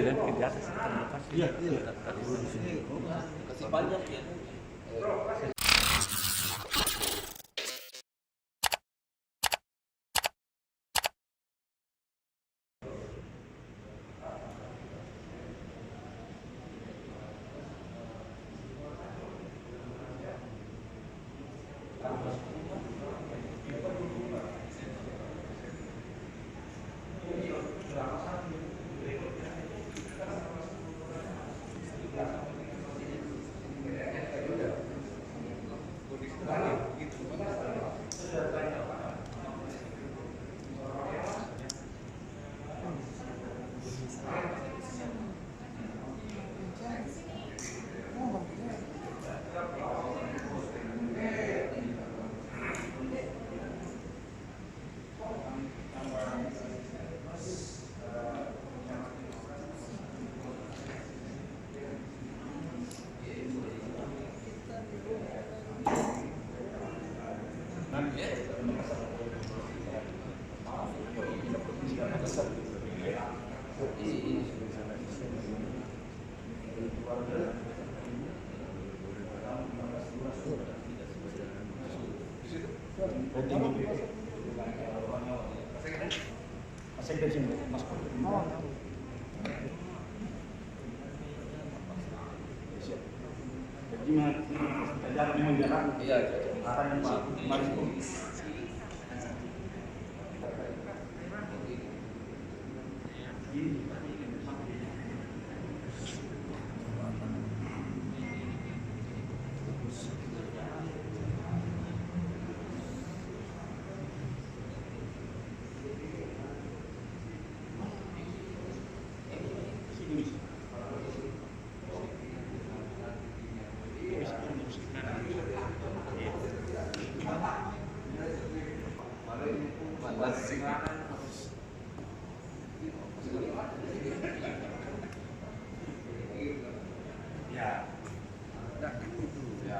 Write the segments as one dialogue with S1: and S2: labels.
S1: Jalan di atas lepas.
S2: Iya, iya.
S3: Kasih banyak ya.
S2: Masih dari sini, Mas. Jadi jalan memang jalan.
S3: Iya.
S2: Katanya Pak Maris.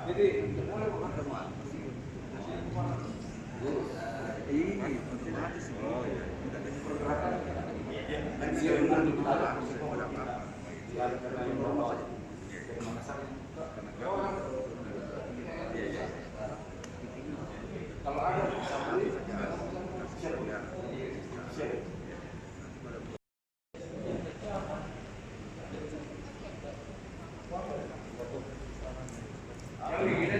S3: Jadi mulai makan teman. Ini otomatis. Oh iya. Pergerakan. Dia umum di kita. Kalau ada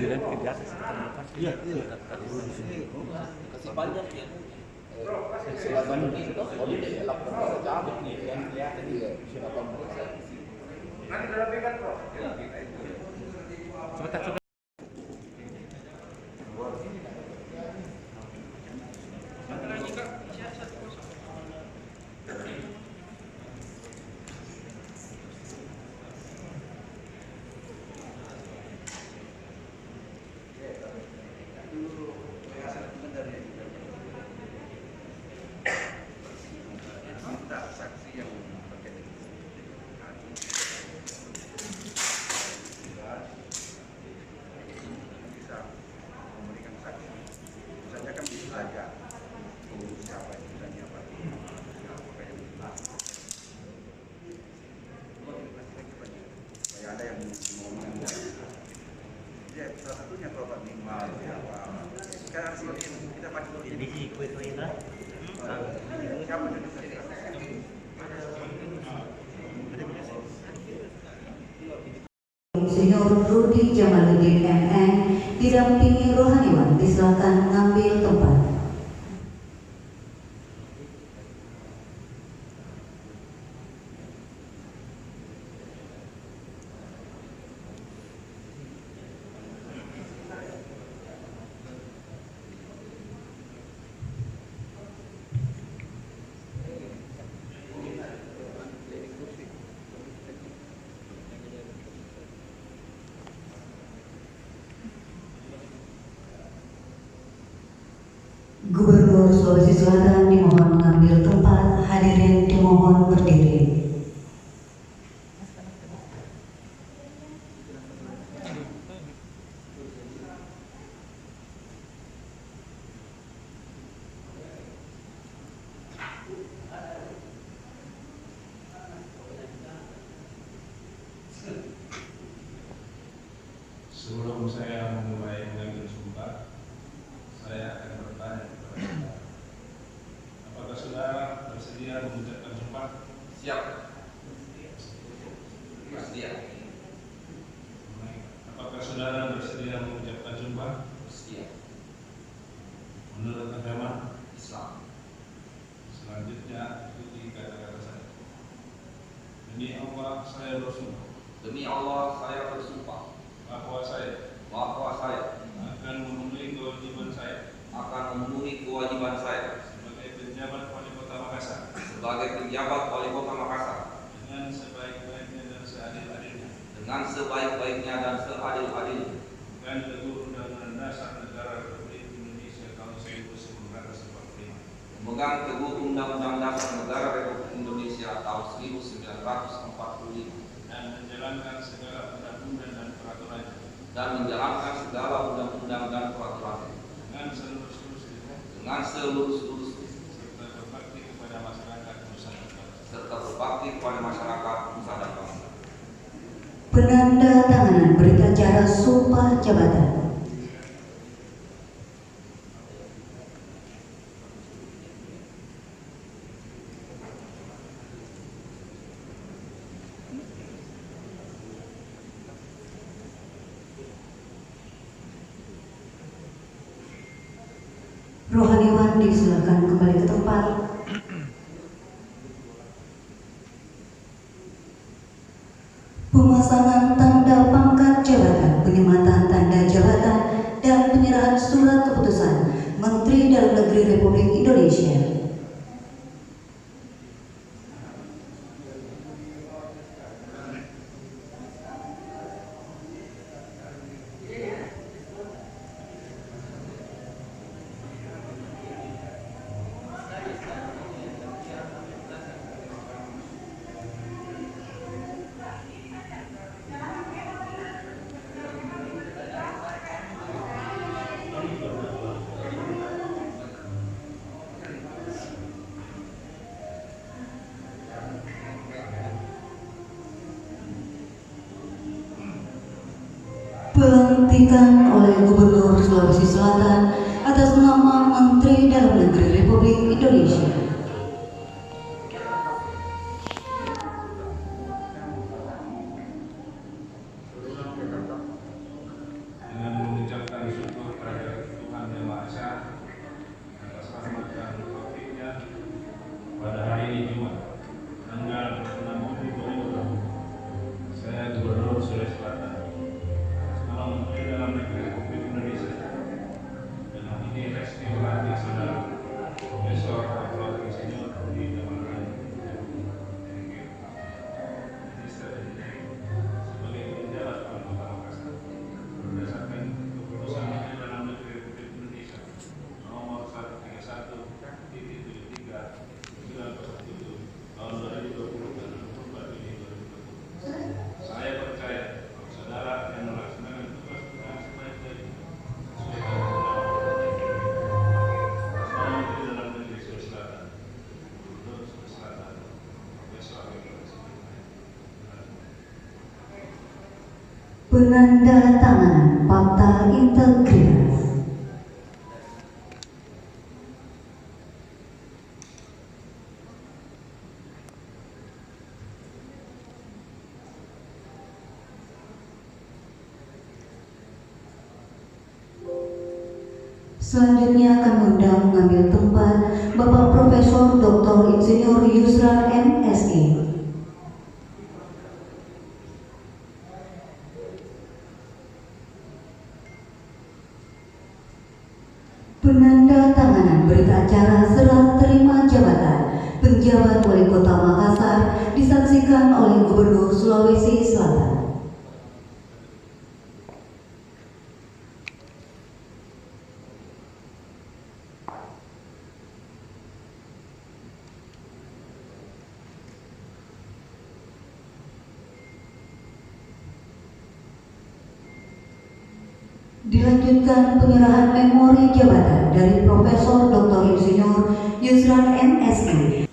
S1: Jalan di atas lepas.
S2: Iya, iya.
S3: kasih banyak ya.
S1: Coba.
S4: Ada yang mau ya, salah satunya kalau minimal ya Pak. Sekarang seperti ini kita pakai ini kue-kue ini. Siapa duduk di
S5: Insinyur Rudi Jamaluddin MN didampingi rohaniwan disilakan mengambil tempat. Gubernur Sulawesi Selatan dimohon mengambil tempat, hadirin dimohon berdiri.
S6: saya akan bertanya kepada saudara. Apakah saudara bersedia mengucapkan sumpah?
S3: Siap. Bersedia.
S6: Apakah saudara bersedia mengucapkan sumpah?
S3: Bersedia.
S6: Menurut agama
S3: Islam.
S6: Selanjutnya ikuti kata-kata saya. Demi Allah saya bersumpah
S3: Demi Allah saya bersumpah
S6: bahwa saya
S3: akan
S6: memenuhi kewajiban saya sebagai penjabat wali kota Makassar dengan sebaik-baiknya dan seadil-adilnya, dan teguh undang-undang dasar negara Republik Indonesia tahun 1945
S3: memegang teguh Undang-Undang Dasar Negara Republik Indonesia tahun 1945
S6: dan menjalankan segala undang-undang dan peraturannya dengan seluruh-seluruhnya, serta berbakti kepada masyarakat Nusa dan bangsa.
S5: Penanda tanganan berita acara sumpah jabatan. Rohaniwan disilakan kembali ke tempat. Pemasangan tanda pangkat jabatan, penyematan tanda jabatan, dan penyerahan surat keputusan Menteri Dalam Negeri Republik Indonesia. Pelantikan oleh Gubernur Sulawesi Selatan atas nama Menteri Dalam Negeri Republik Indonesia.
S6: Dengan mengucapkan syukur terhadap Tuhan Yang Maha Esa atas rahmat dan taufiknya pada hari ini Jumat tanggal 6 Juli 2020, saya Gubernur Sulawesi Selatan atas nama Menteri Dalam Negeri Republik Indonesia dengan ini resmi melantik saudara Profesor Dr. Insinyur Budi Tamanan Magister Engineering sebagai penjabat wali kota Makassar berdasarkan keputusan Menteri Dalam Negeri Republik Indonesia nomor 131/73/907 tahun 2020 dan 24 Juni 2020. Saya percaya saudara yang melaksanakan tugas dengan sebaik-baiknya sesuai dengan undang-undang Menteri Dalam Negeri Sulawesi Selatan, Gubernur Sulawesi Selatan, Profesor Dr.
S5: Penanda tanganan fakta integritas. Selanjutnya akan mengundang mengambil tempat Bapak Profesor Dr. Insinyur Yusran MSI. Penanda tanganan berita acara serah terima jabatan penjabat wali kota Makassar disaksikan oleh Gubernur Sulawesi Selatan. Dilanjutkan penyerahan memori jabatan dari Profesor Dr. Insinyur Yusran MSI